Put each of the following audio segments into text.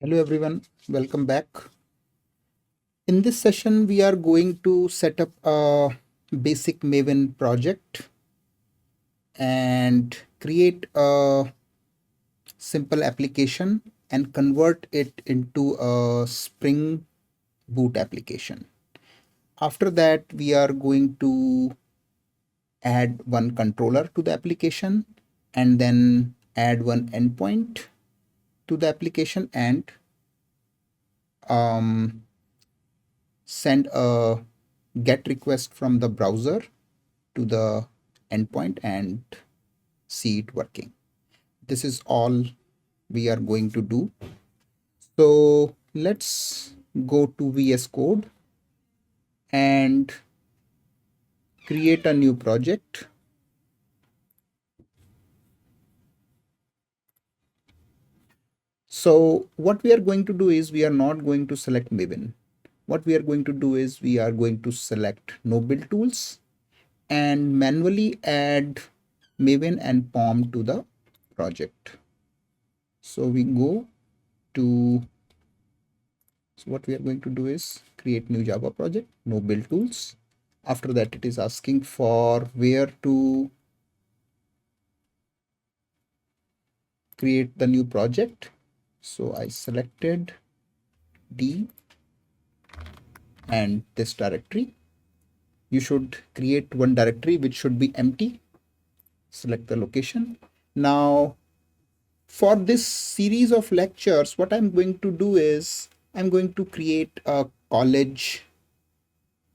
Hello everyone, welcome back. In this session, we are going to set up a basic Maven project and create a simple application and convert it into a Spring Boot application. After that, we are going to add one controller to the application and then add one endpoint to the application and um, send a GET request from the browser to the endpoint and see it working. This is all we are going to do. So let's go to VS Code and create a new project. So what we are going to do is we are not going to select Maven. What we are going to do is we are going to select no build tools and manually add Maven and pom to the project. So we go to, so what we are going to do is create new Java project, no build tools. After that, it is asking for where to create the new project. So I selected D and this directory. You should create one directory which should be empty. Select the location. Now, for this series of lectures, what I'm going to do is I'm going to create a college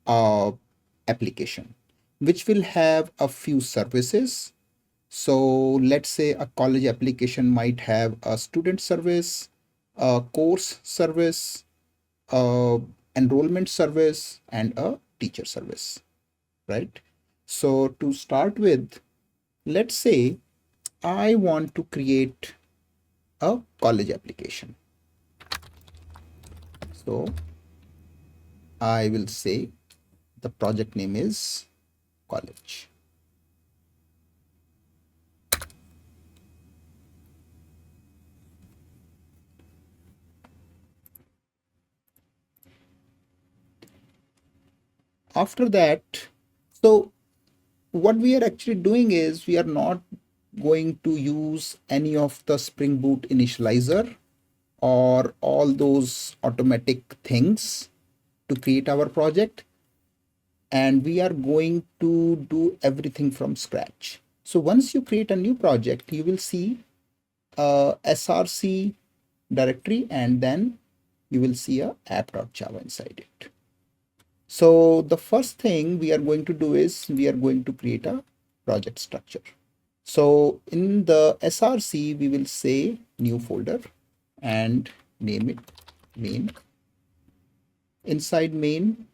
application which will have a few services. So let's say a college application might have a student service, a course service, a enrollment service, and a teacher service, right? So to start with, let's say I want to create a college application. So I will say the project name is college. After that, so what we are actually doing is we are not going to use any of the Spring Boot initializer or all those automatic things to create our project, and we are going to do everything from scratch. So once you create a new project, you will see a src directory and then you will see a app.java inside it. So the first thing we are going to do is we are going to create a project structure. So in the src, we will say new folder and name it main. Inside main,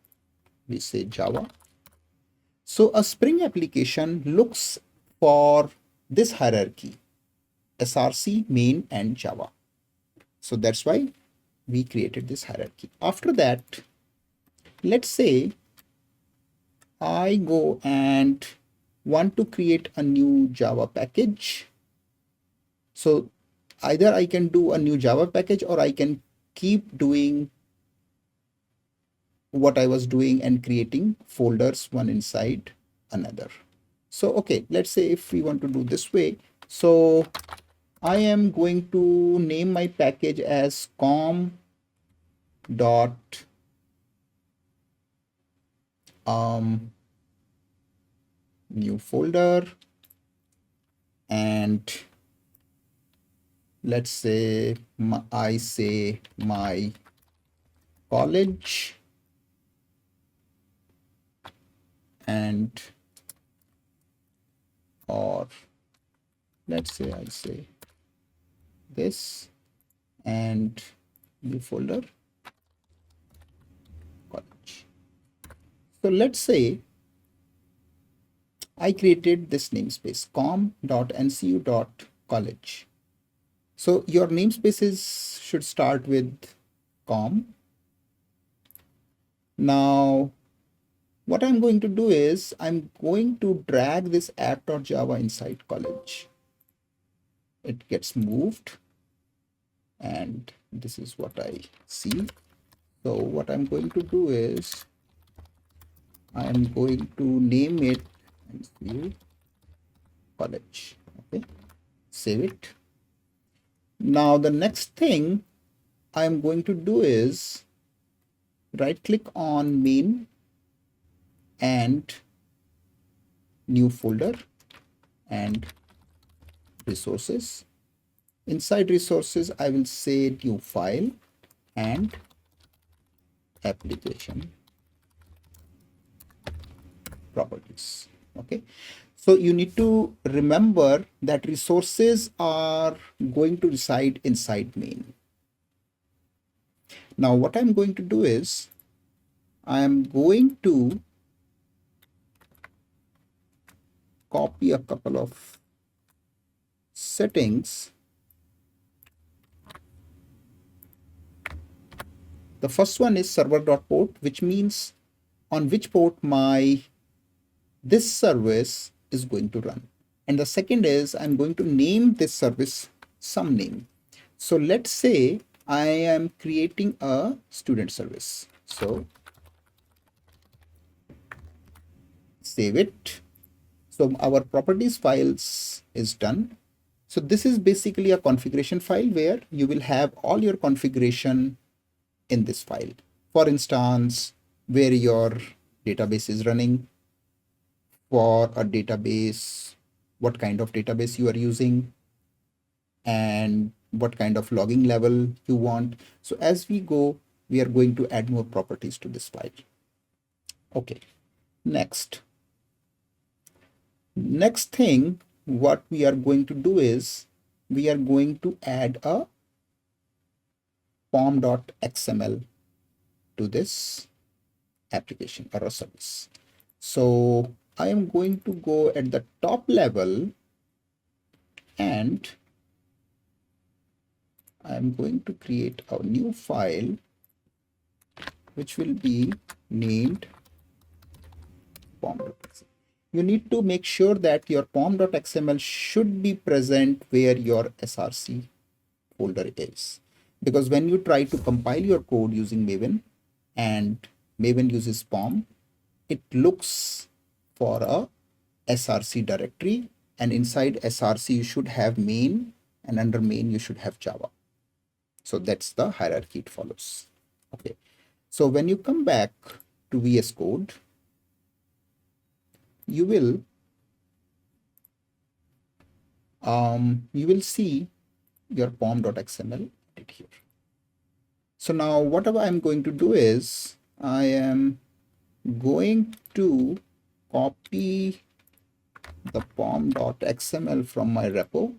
we say Java. So a Spring application looks for this hierarchy, src, main, and Java. So that's why we created this hierarchy. After that, let's say I go and want to create a new Java package. So either I can do a new Java package or I can keep doing what I was doing and creating folders one inside another. So, okay, let's say if we want to do this way. So I am going to name my package as com dot new folder, and let's say I say my college, and or let's say I say this and new folder college. So let's say I created this namespace com.ncu.college. So your namespaces should start with com. Now, what I'm going to do is I'm going to drag this app.java inside college. It gets moved and this is what I see. So what I'm going to do is I am going to name it MCU college. Okay, save it. Now the next thing I'm going to do is right click on main and new folder and resources. Inside resources, I will say new file and application properties. Okay, so you need to remember that resources are going to reside inside main. Now what I'm going to do is I am going to copy a couple of settings. The first one is server.port, which means on which port this service is going to run. And the second is I'm going to name this service some name. So let's say I am creating a student service. So save it. So our properties files is done. So this is basically a configuration file where you will have all your configuration in this file. For instance, where your database is running, for a database, what kind of database you are using, and what kind of logging level you want. So as we go, we are going to add more properties to this file. Okay, next thing, what we are going to do is we are going to add a pom.xml to this application or a service. So I am going to go at the top level and I am going to create a new file which will be named pom.xml. You need to make sure that your pom.xml should be present where your src folder is, because when you try to compile your code using Maven and Maven uses pom, it looks for a src directory, and inside src you should have main, and under main you should have Java. So that's the hierarchy it follows. Okay, so when you come back to vscode, you will see your pom.xml here. So now whatever I'm going to do is I am going to copy the pom.xml from my repo.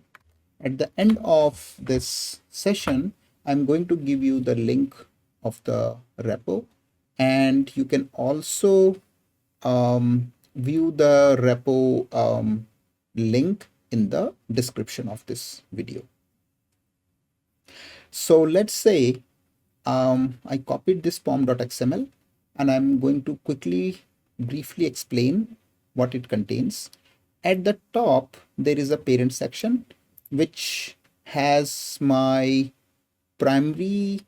At the end of this session, I'm going to give you the link of the repo, and you can also view the repo link in the description of this video. So let's say I copied this pom.xml and I'm going to briefly explain what it contains. At the top, there is a parent section which has my primary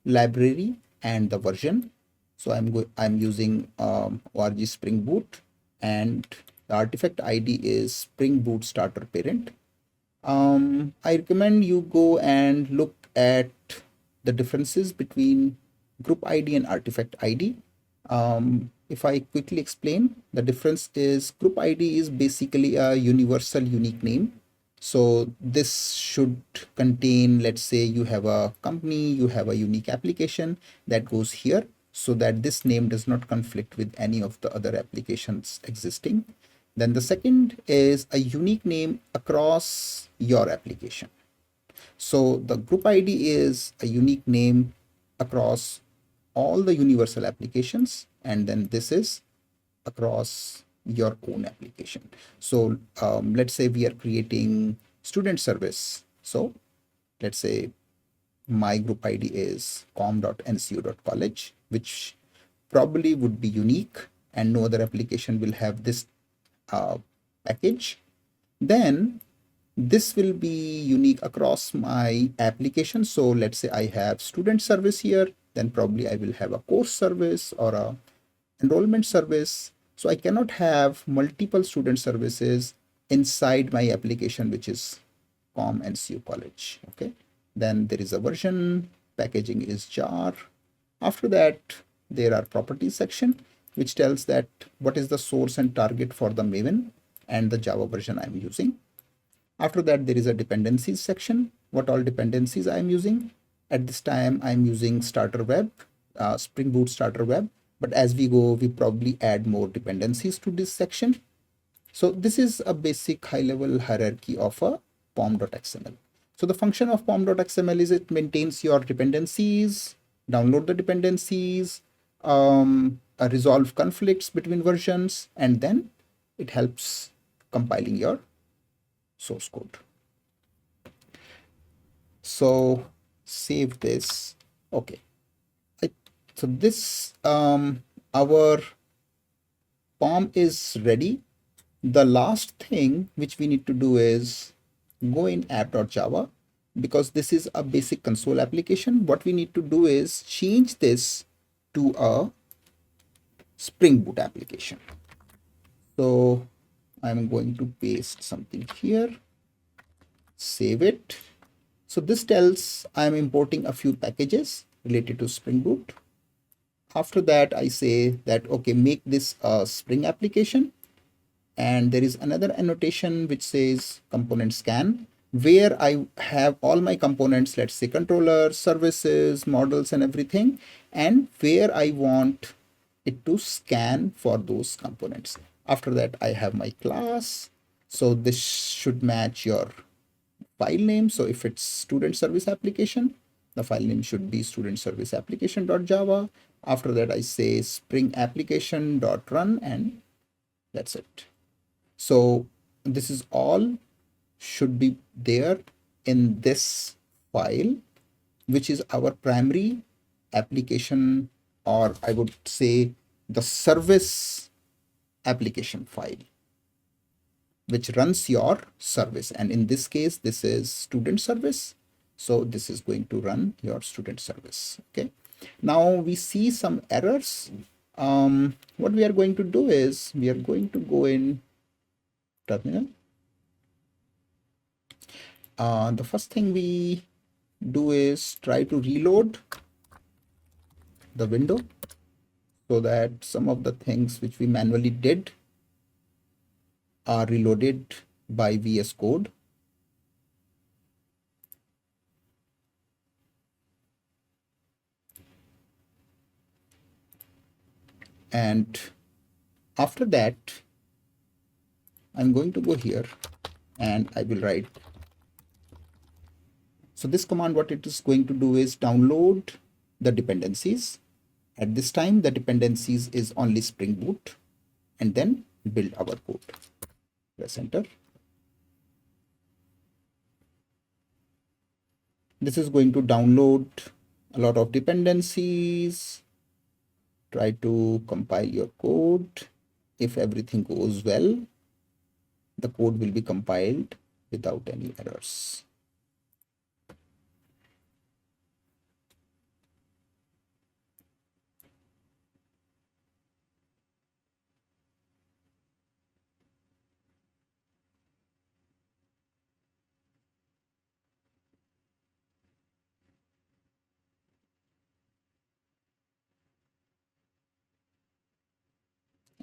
library and the version. So I'm using org Spring Boot, and the artifact ID is Spring Boot starter parent. I recommend you go and look at the differences between group ID and artifact ID. If I quickly explain, the difference is group ID is basically a universal unique name. So this should contain, let's say you have a company, you have a unique application that goes here, so that this name does not conflict with any of the other applications existing. Then the second is a unique name across your application. So the group ID is a unique name across all the universal applications, and then this is across your own application. So let's say we are creating student service. So let's say my group ID is com.ncu.college, which probably would be unique and no other application will have this package. Then This will be unique across my application. So let's say I have student service here, then probably I will have a course service or a enrollment service. So I cannot have multiple student services inside my application, which is pom.xml college. Okay. Then there is a version, packaging is jar. After that, there are properties section, which tells that what is the source and target for the Maven and the Java version I'm using. After that, there is a dependencies section, what all dependencies I'm using. At this time, I'm using starter web, Spring Boot starter web. But as we go, we probably add more dependencies to this section. So this is a basic high-level hierarchy of a pom.xml. So the function of pom.xml is it maintains your dependencies, download the dependencies, resolve conflicts between versions, and then it helps compiling your source code. So save this. Okay. So this our pom is ready. The last thing which we need to do is go in app.java, because this is a basic console application. What we need to do is change this to a Spring Boot application. So I'm going to paste something here, save it. So this tells I'm importing a few packages related to Spring Boot. After that, I say that, okay, make this a Spring application. And there is another annotation which says component scan, where I have all my components, let's say controller, services, models, and everything, and where I want it to scan for those components. After that, I have my class. So this should match your file name. So if it's student service application, the file name should be student service application.java. After that, I say spring application.run, and that's it. So this is all should be there in this file, which is our primary application, or I would say the service application file, which runs your service. And in this case, this is student service. So this is going to run your student service. Okay. Now we see some errors. What we are going to do is we are going to go in terminal. The first thing we do is try to reload the window so that some of the things which we manually did are reloaded by VS Code. And after that, I'm going to go here and I will write. So this command, what it is going to do is download the dependencies. At this time, the dependencies is only Spring Boot, and then build our code. Press enter. This is going to download a lot of dependencies. Try to compile your code. If everything goes well, the code will be compiled without any errors.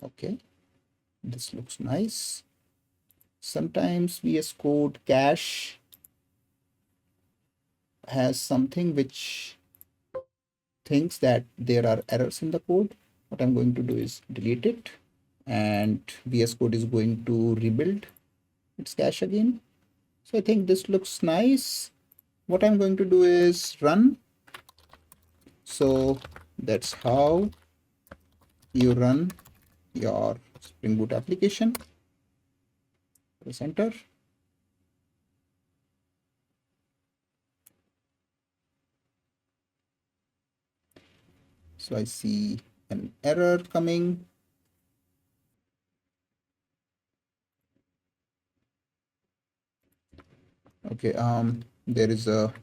Okay, this looks nice. Sometimes VS Code cache has something which thinks that there are errors in the code. What I'm going to do is delete it, and VS Code is going to rebuild its cache again. So I think this looks nice. What I'm going to do is run. So that's how you run your Spring Boot application. Press enter. So I see an error coming. Okay, there is a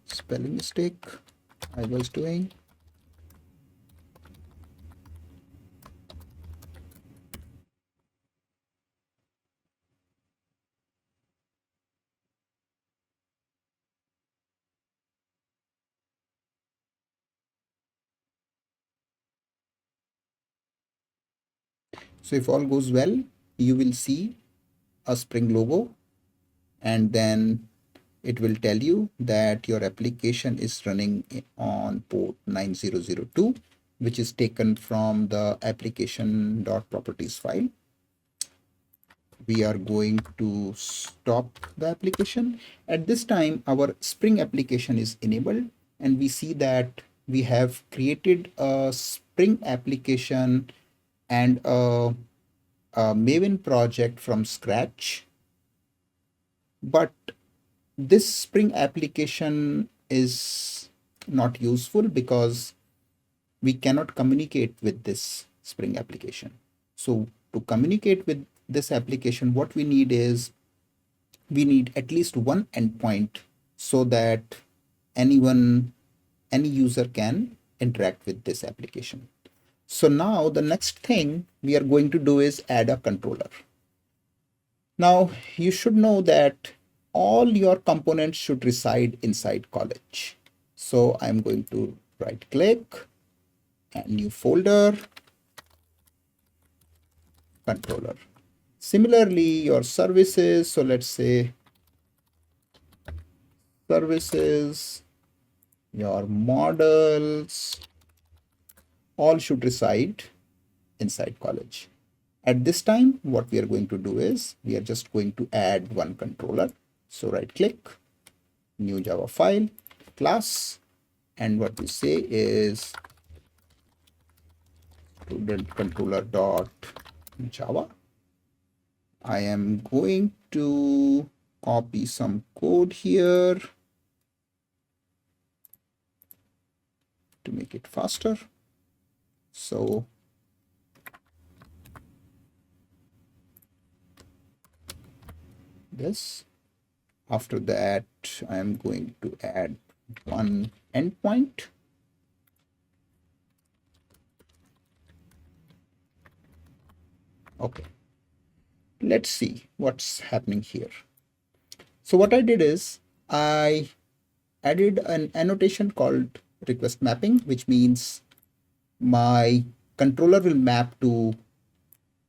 spelling mistake I was doing. So if all goes well, you will see a Spring logo, and then it will tell you that your application is running on port 9002, which is taken from the application.properties file. We are going to stop the application. At this time, our Spring application is enabled, and we see that we have created a Spring application and a Maven project from scratch. But this Spring application is not useful because we cannot communicate with this Spring application. So to communicate with this application, what we need is we need at least one endpoint so that any user can interact with this application. So now the next thing we are going to do is add a controller. Now you should know that all your components should reside inside college. So I'm going to right click and new folder, controller. Similarly, your services, so let's say services, your models, all should reside inside college. At this time, what we are going to do is we are just going to add one controller. So right click, new Java file, class, and what we say is student controller dot Java. I am going to copy some code here to make it faster. So this, after that, I am going to add one endpoint. Okay, let's see what's happening here. So what I did is I added an annotation called request mapping, which means my controller will map to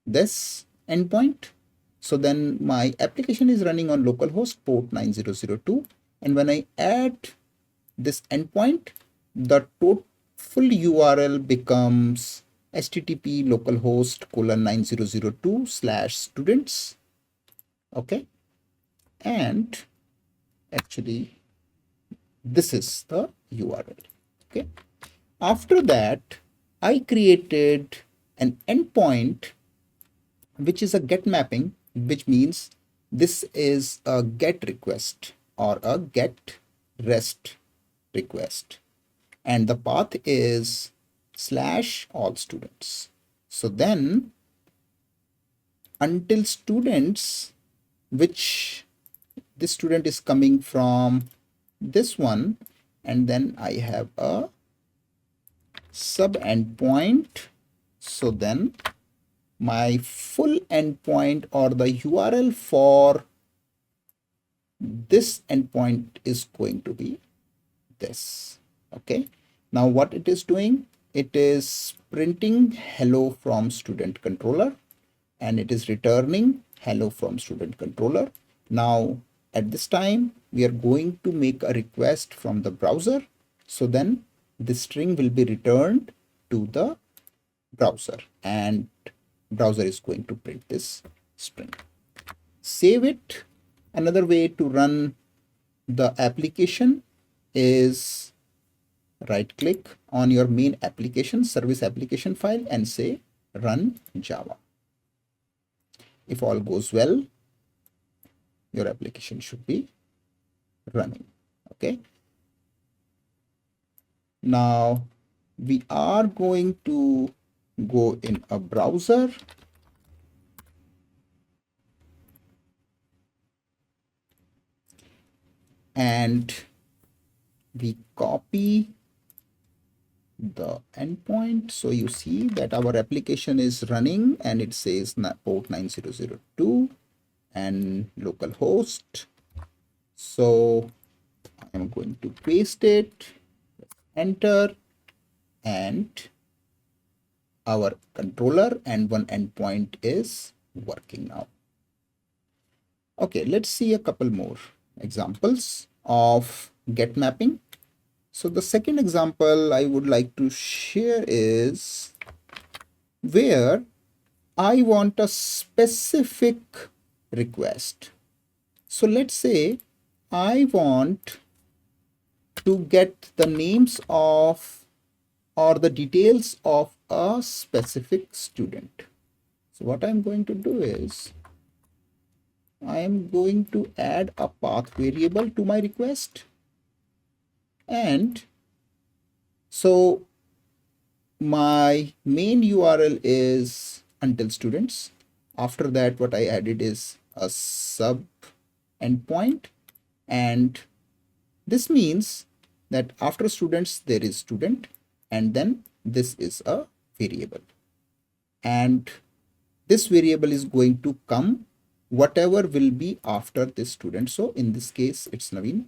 this endpoint. So then my application is running on localhost port 9002. And when I add this endpoint, the full URL becomes http localhost colon 9002 slash students. Okay. And actually, this is the URL. Okay. After that, I created an endpoint which is a get mapping, which means this is a get request or a get rest request, and the path is slash all students. So then until students, which this student is coming from this one, and then I have a sub endpoint. So then my full endpoint or the URL for this endpoint is going to be this. Okay. Now what it is doing, it is printing hello from student controller, and it is returning hello from student controller. Now at this time, we are going to make a request from the browser. So then the string will be returned to the browser, and browser is going to print this string. Save it. Another way to run the application is right click on your main application, service application file, and say run Java. If all goes well, your application should be running. Okay. Now we are going to go in a browser. and we copy the endpoint. So you see that our application is running and it says port 9002 and localhost. So I'm going to paste it, enter, and our controller and one endpoint is working now. Okay, let's see a couple more examples of get mapping. So the second example I would like to share is where I want a specific request. So let's say I want to get the names of or the details of a specific student. So what I'm going to do is I am going to add a path variable to my request. And so my main URL is until students. After that, what I added is a sub endpoint. And this means that after students, there is student. And then this is a variable. And this variable is going to come whatever will be after this student. So in this case, it's Naveen.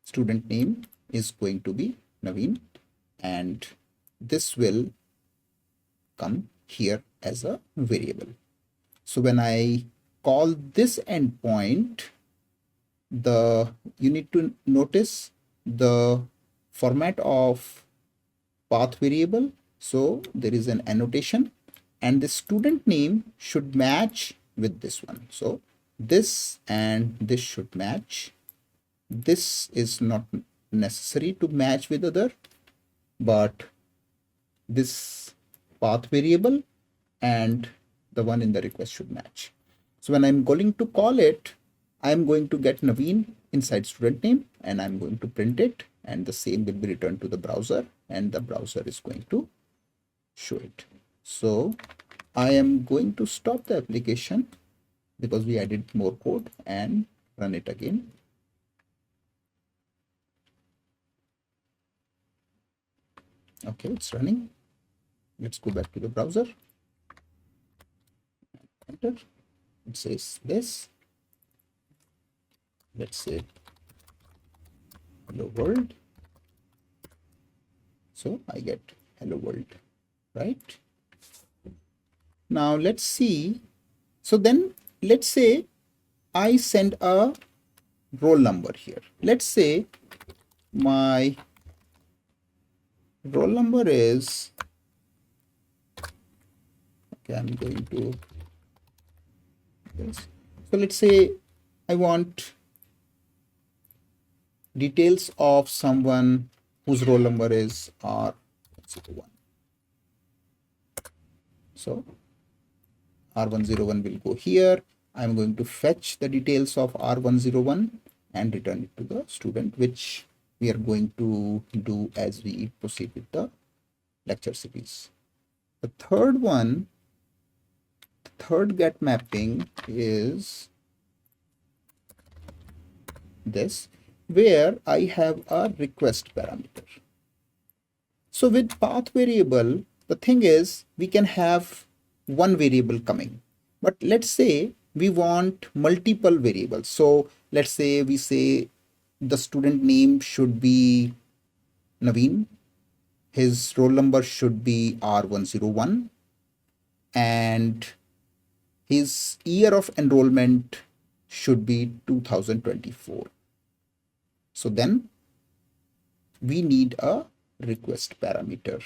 Student name is going to be Naveen, and this will come here as a variable. So when I call this endpoint, you need to notice the format of path variable. So there is an annotation, and the student name should match with this one. So this and this should match. This is not necessary to match with other, but this path variable and the one in the request should match. So when I'm going to call it, I'm going to get Naveen inside student name, and I'm going to print it, and the same will be returned to the browser, and the browser is going to show it. So I am going to stop the application because we added more code and run it again. Okay, it's running. Let's go back to the browser. Enter. It says this. Let's say hello world. So I get hello world, right? Now let's see. So then let's say I send a roll number here. Let's say my roll number is, okay, I'm going to this. So let's say I want details of someone whose roll number is R101. So R101 will go here. I'm going to fetch the details of R101 and return it to the student, which we are going to do as we proceed with the lecture series. The third one, the third get mapping is this, where I have a request parameter. So with path variable, the thing is we can have one variable coming, but let's say we want multiple variables. So let's say we say the student name should be Naveen, his roll number should be R101, and his year of enrollment should be 2024. So then we need a request parameter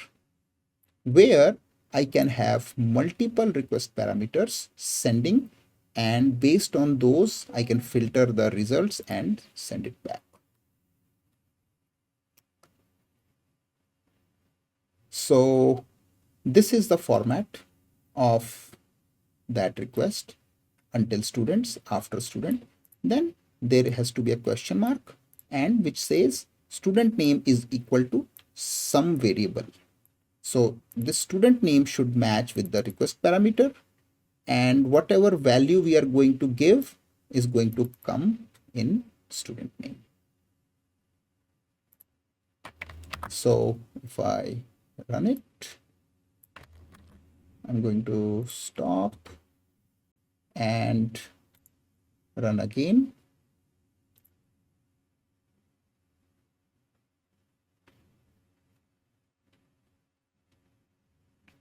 where I can have multiple request parameters sending, and based on those I can filter the results and send it back. So this is the format of that request: until students, after student, then there has to be a question mark, and which says student name is equal to some variable. So this student name should match with the request parameter, and whatever value we are going to give is going to come in student name. So if I run it, I'm going to stop and run again.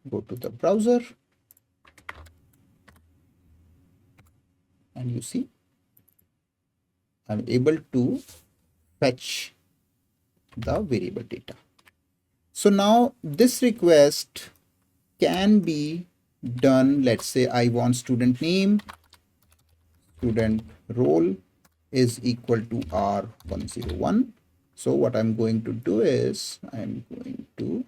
Go to the browser and you see I'm able to fetch the variable data. So now this request can be done. Let's say I want student name, student role is equal to R101. So what I'm going to do is I'm going to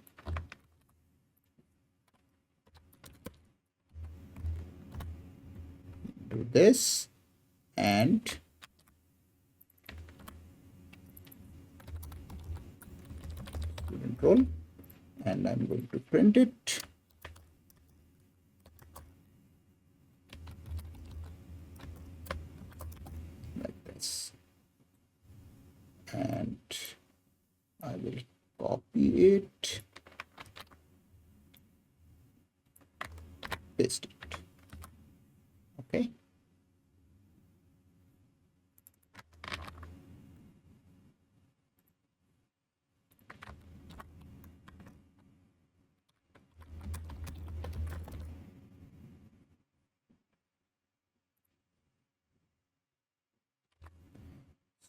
do this and student role, and I'm going to print it like this, and I will copy it, paste it. Okay.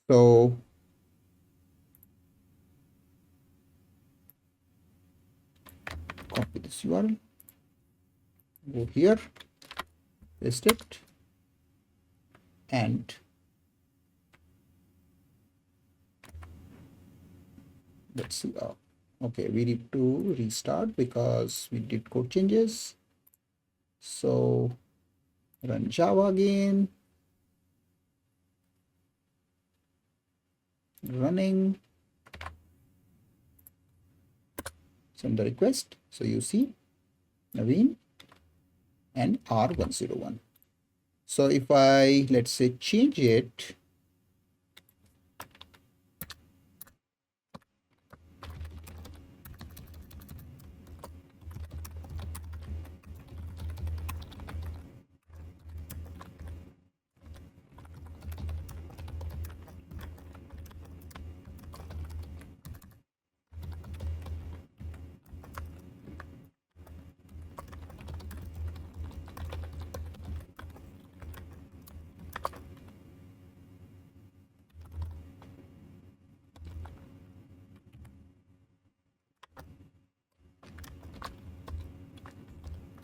So copy this URL, go here, paste it, and let's see. Okay, we need to restart because we did code changes. So run Java again, running, send the request. So you see Naveen and R101. So if I, let's say, change it,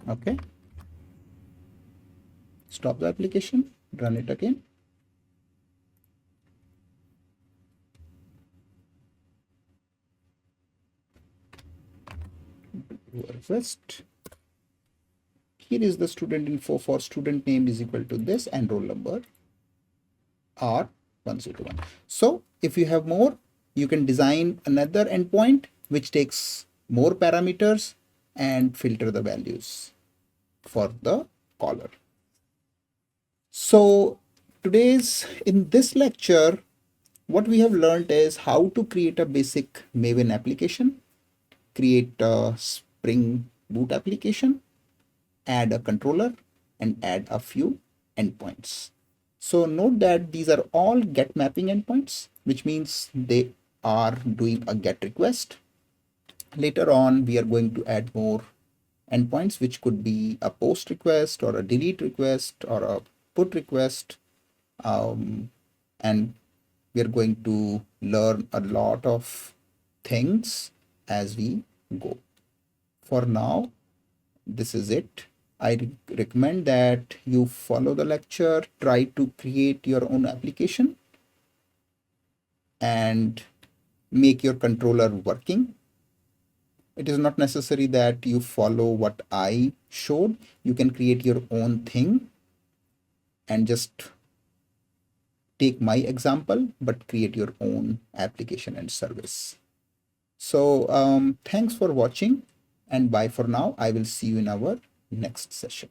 okay, stop the application, run it again. Request. Here is the student info for student name is equal to this and roll number R101. So if you have more, you can design another endpoint which takes more parameters and filter the values for the caller. So in this lecture, what we have learned is how to create a basic Maven application, create a Spring Boot application, add a controller, and add a few endpoints. So note that these are all get mapping endpoints, which means they are doing a get request. Later on, we are going to add more endpoints, which could be a post request or a delete request or a put request. And we are going to learn a lot of things as we go. For now, this is it. I recommend that you follow the lecture, try to create your own application and make your controller working. It is not necessary that you follow what I showed. You can create your own thing and just take my example, but create your own application and service. So thanks for watching and bye for now. I will see you in our next session.